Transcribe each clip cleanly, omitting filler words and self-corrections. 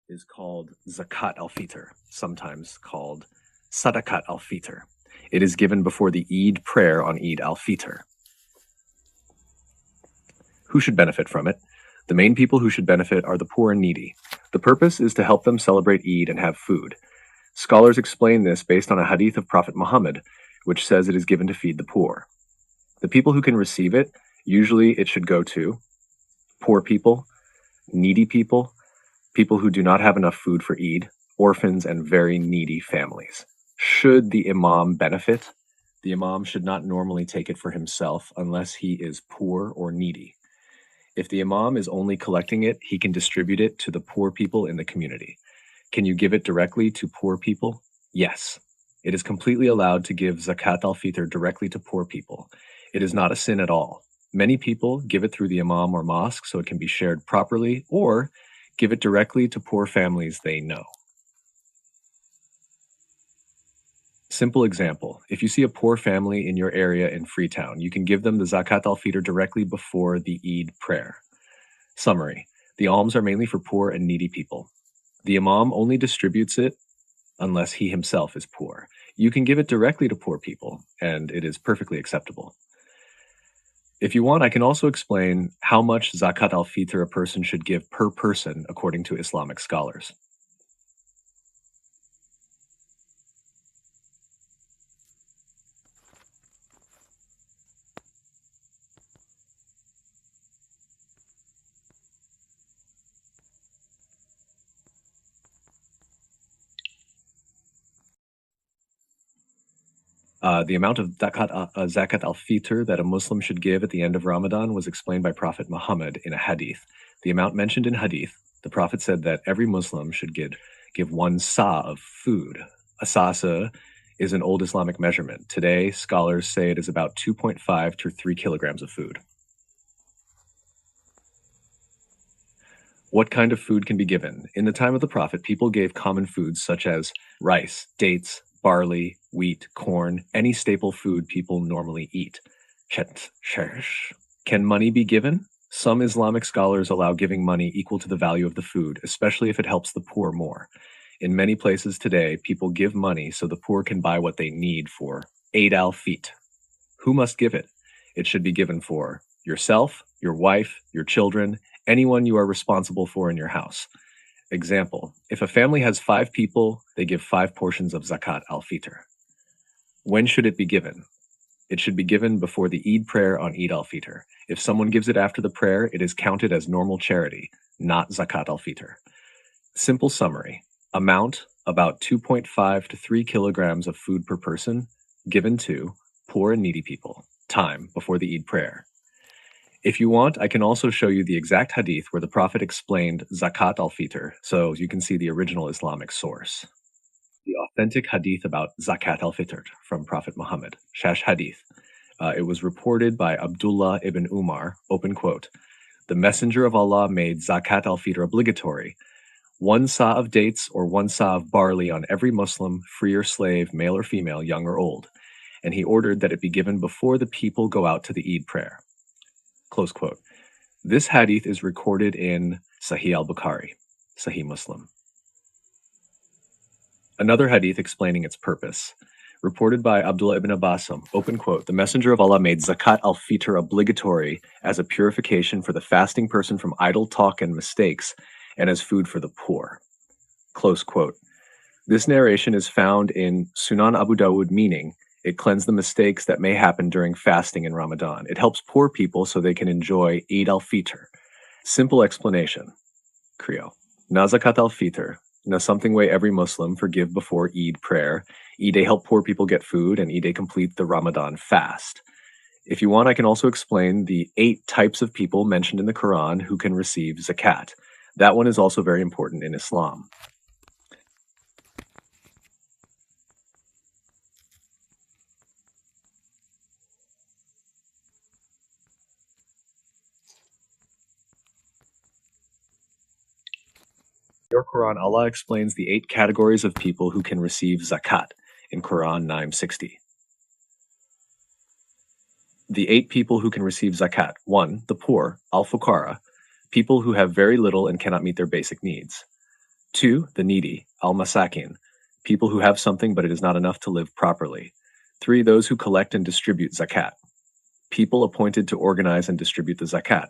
is called zakat al-fitr, sometimes called sadaqat al-fitr. It is given before the Eid prayer on Eid al-Fitr. Who should benefit from it? The main people who should benefit are the poor and needy. The purpose is to help them celebrate Eid and have food. Scholars explain this based on a hadith of Prophet Muhammad, which says it is given to feed the poor. The people who can receive it, usually it should go to poor people, needy people, people who do not have enough food for Eid, orphans, and very needy families. Should the imam benefit? The imam should not normally take it for himself unless he is poor or needy. If the imam is only collecting it, he can distribute it to the poor people in the community. Can you give it directly to poor people? Yes. It is completely allowed to give zakat al-fitr directly to poor people. It is not a sin at all. Many people give it through the imam or mosque so it can be shared properly, or give it directly to poor families they know. Simple example, if you see a poor family in your area in Freetown, you can give them the zakat al-fitr directly before the Eid prayer. Summary, the alms are mainly for poor and needy people. The imam only distributes it unless he himself is poor. You can give it directly to poor people, and it is perfectly acceptable. If you want, I can also explain how much zakat al-fitr a person should give per person according to Islamic scholars. The amount of zakat al-fitr that a Muslim should give at the end of Ramadan was explained by Prophet Muhammad in a hadith. The amount mentioned in hadith, the Prophet said that every Muslim should give 1 sa of food. A sa is an old Islamic measurement. Today, scholars say it is about 2.5 to 3 kilograms of food. What kind of food can be given? In the time of the Prophet, people gave common foods such as rice, dates, barley, wheat, corn, any staple food people normally eat. Can money be given? Some Islamic scholars allow giving money equal to the value of the food, especially if it helps the poor more. In many places today, people give money so the poor can buy what they need for Eid al-Fitr. Who must give it? It should be given for yourself, your wife, your children, anyone you are responsible for in your house. Example, if a family has 5 people, they give 5 portions of zakat al-fitr. When should it be given? It should be given before the Eid prayer on Eid al-fitr. If someone gives it after the prayer, it is counted as normal charity, not zakat al-fitr. Simple summary. Amount, about 2.5 to 3 kilograms of food per person, given to poor and needy people. Time, before the Eid prayer. If you want, I can also show you the exact hadith where the Prophet explained zakat al-fitr, so you can see the original Islamic source. The authentic hadith about zakat al-fitr from Prophet Muhammad, Shash hadith. It was reported by Abdullah ibn Umar, open quote, "The Messenger of Allah made zakat al-fitr obligatory, 1 sa of dates or 1 sa of barley on every Muslim, free or slave, male or female, young or old, and he ordered that it be given before the people go out to the Eid prayer." Close quote. This hadith is recorded in Sahih al-Bukhari, Sahih Muslim. Another hadith explaining its purpose, reported by Abdullah ibn Abbas, open quote, "The Messenger of Allah made zakat al-fitr obligatory as a purification for the fasting person from idle talk and mistakes, and as food for the poor." Close quote. This narration is found in Sunan Abu Dawud, meaning it cleansed the mistakes that may happen during fasting in Ramadan. It helps poor people so they can enjoy Eid al-Fitr. Simple explanation. Creole. Na zakat al-Fitr. Na something way every Muslim forgive before Eid prayer. Eid help poor people get food, and Eid complete the Ramadan fast. If you want, I can also explain the 8 types of people mentioned in the Quran who can receive zakat. That one is also very important in Islam. Your Quran, Allah explains the 8 categories of people who can receive zakat in Quran 960. The 8 people who can receive zakat. 1. The poor, al-fuqara, people who have very little and cannot meet their basic needs. 2. The needy, al-masakin, people who have something but it is not enough to live properly. 3. Those who collect and distribute zakat, people appointed to organize and distribute the zakat.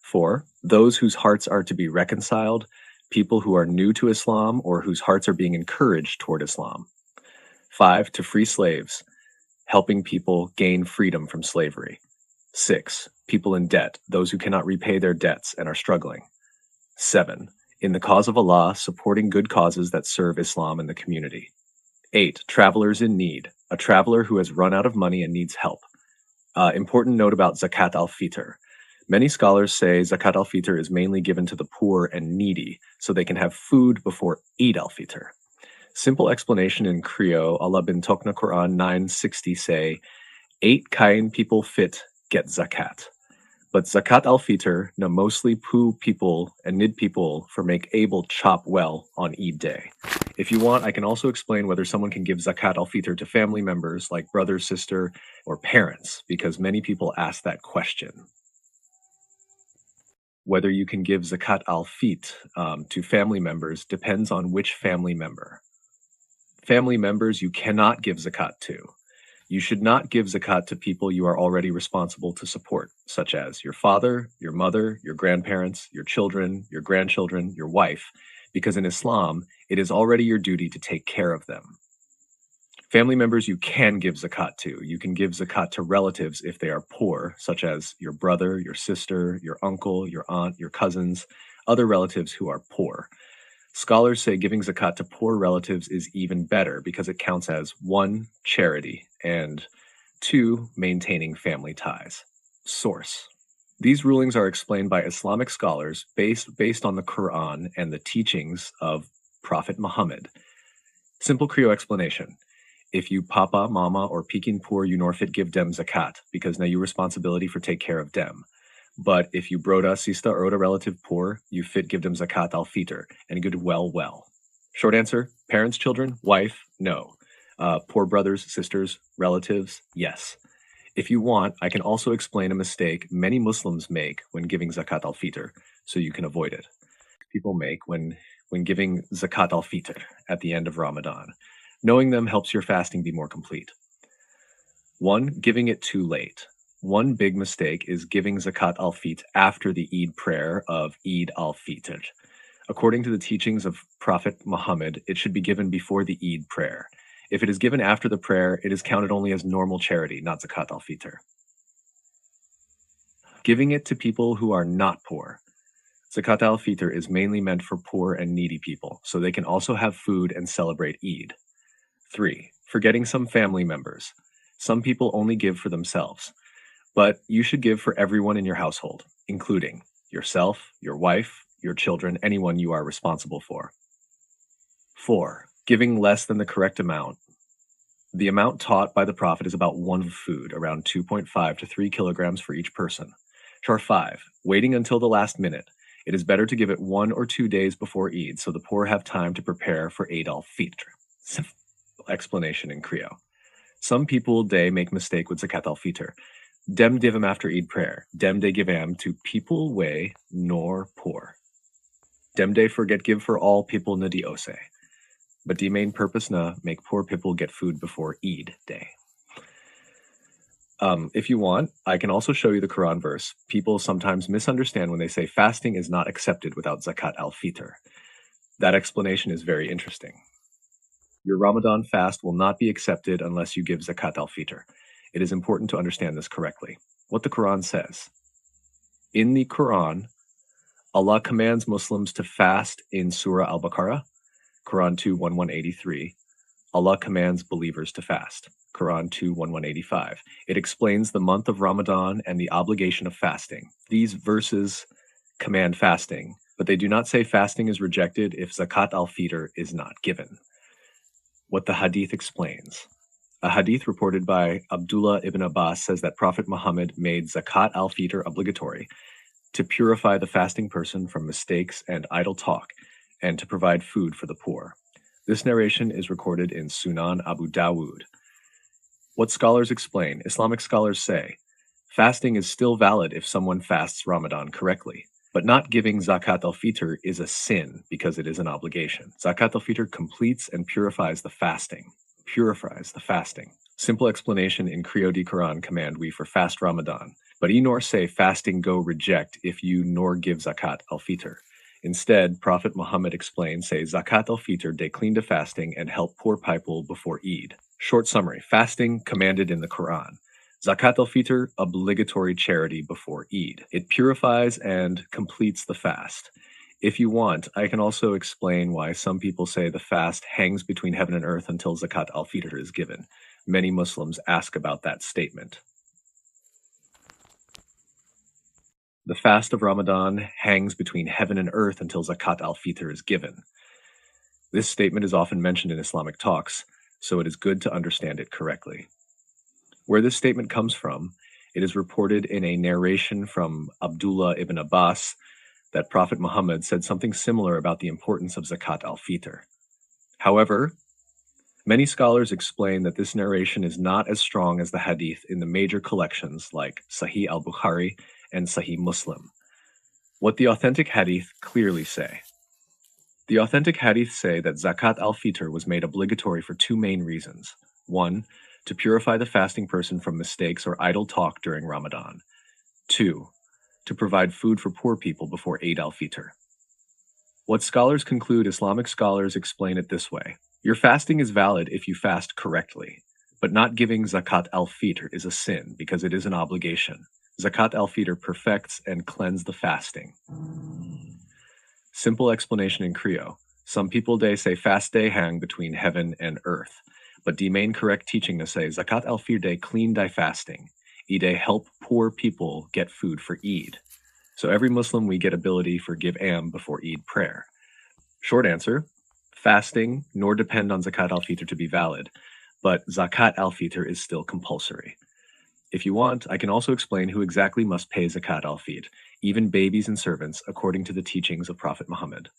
4. Those whose hearts are to be reconciled, people who are new to Islam or whose hearts are being encouraged toward Islam. 5. To free slaves, helping people gain freedom from slavery. 6. People in debt, those who cannot repay their debts and are struggling. 7. In the cause of Allah, supporting good causes that serve Islam and the community. 8. Travelers in need, a traveler who has run out of money and needs help. Important note about zakat al-fitr. Many scholars say zakat al-fitr is mainly given to the poor and needy, so they can have food before Eid al-fitr. Simple explanation in Creole, Allah bin Tokna Quran 960 say, 8 kain people fit get zakat. But zakat al-fitr, na mostly poo people and nid people for make able chop well on Eid day. If you want, I can also explain whether someone can give zakat al-fitr to family members like brother, sister, or parents, because many people ask that question. Whether you can give zakat al-fitr to family members depends on which family member. Family members you cannot give zakat to. You should not give zakat to people you are already responsible to support, such as your father, your mother, your grandparents, your children, your grandchildren, your wife, because in Islam, it is already your duty to take care of them. Family members you can give zakat to. You can give zakat to relatives if they are poor, such as your brother, your sister, your uncle, your aunt, your cousins, other relatives who are poor. Scholars say giving zakat to poor relatives is even better because it counts as 1. Charity, and 2. Maintaining family ties. Source. These rulings are explained by Islamic scholars based on the Quran and the teachings of Prophet Muhammad. Simple Creole explanation. If you papa, mama, or Pekin poor, you nor fit give dem zakat, because now you responsibility for take care of dem. But if you broda, sista, or oda relative poor, you fit give them zakat al-fitr, and good well. Short answer, parents, children, wife, no. Poor brothers, sisters, relatives, yes. If you want, I can also explain a mistake many Muslims make when giving zakat al-fitr, so you can avoid it. People make when giving zakat al-fitr at the end of Ramadan. Knowing them helps your fasting be more complete. 1. Giving it too late. One big mistake is giving zakat al-fitr after the Eid prayer of Eid al-fitr. According to the teachings of Prophet Muhammad, it should be given before the Eid prayer. If it is given after the prayer, it is counted only as normal charity, not zakat al-fitr. Giving it to people who are not poor. Zakat al-fitr is mainly meant for poor and needy people, so they can also have food and celebrate Eid. 3. Forgetting some family members. Some people only give for themselves. But you should give for everyone in your household, including yourself, your wife, your children, anyone you are responsible for. 4. Giving less than the correct amount. The amount taught by the Prophet is about 1 food, around 2.5 to 3 kilograms for each person. Chart 5. Waiting until the last minute. It is better to give it 1 or 2 days before Eid, so the poor have time to prepare for Eid al-Fitr. Simple explanation in Creole. Some people they make mistake with zakat al-Fitr. Dem give 'em after Eid prayer. Dem they give 'em to people way nor poor. Dem they forget give for all people na di ose. But the main purpose na make poor people get food before Eid day. If you want, I can also show you the Quran verse. People sometimes misunderstand when they say fasting is not accepted without zakat al-fitr. That explanation is very interesting. Your Ramadan fast will not be accepted unless you give zakat al-fitr. It is important to understand this correctly. What the Quran says. In the Quran, Allah commands Muslims to fast in Surah Al-Baqarah, Quran 2:1183. Allah commands believers to fast, Quran 2:1185. It explains the month of Ramadan and the obligation of fasting. These verses command fasting, but they do not say fasting is rejected if zakat al-fitr is not given. What the hadith explains. A hadith reported by Abdullah ibn Abbas says that Prophet Muhammad made zakat al-fitr obligatory to purify the fasting person from mistakes and idle talk, and to provide food for the poor. This narration is recorded in Sunan Abu Dawud. What scholars explain, Islamic scholars say, fasting is still valid if someone fasts Ramadan correctly. But not giving zakat al-fitr is a sin because it is an obligation. Zakat al-fitr completes and purifies the fasting. Purifies the fasting. Simple explanation in Kriyo di Quran command we for fast Ramadan. But ye nor say fasting go reject if you nor give zakat al-fitr. Instead, Prophet Muhammad explained, say zakat al-fitr de clean to fasting and help poor people before Eid. Short summary, fasting commanded in the Quran. Zakat al-Fitr, obligatory charity before Eid. It purifies and completes the fast. If you want, I can also explain why some people say the fast hangs between heaven and earth until Zakat al-Fitr is given. Many Muslims ask about that statement. The fast of Ramadan hangs between heaven and earth until Zakat al-Fitr is given. This statement is often mentioned in Islamic talks, so it is good to understand it correctly. Where this statement comes from, it is reported in a narration from Abdullah ibn Abbas that Prophet Muhammad said something similar about the importance of Zakat al-Fitr. However, many scholars explain that this narration is not as strong as the hadith in the major collections like Sahih al-Bukhari and Sahih Muslim. What the authentic hadith clearly say. The authentic hadith say that Zakat al-Fitr was made obligatory for two main reasons. One, to purify the fasting person from mistakes or idle talk during Ramadan. 2. To provide food for poor people before Eid al-Fitr. What scholars conclude, Islamic scholars explain it this way. Your fasting is valid if you fast correctly, but not giving Zakat al-Fitr is a sin because it is an obligation. Zakat al-Fitr perfects and cleanses the fasting. Simple explanation in Kriyo. Some people they say fast day hang between heaven and earth. But the main correct teaching to say Zakat al-Fitr day clean thy fasting. Eid help poor people get food for Eid. So every Muslim we get ability for give am before Eid prayer. Short answer, fasting nor depend on Zakat al-Fitr to be valid, but Zakat al-Fitr is still compulsory. If you want, I can also explain who exactly must pay Zakat al-Fitr, even babies and servants, according to the teachings of Prophet Muhammad.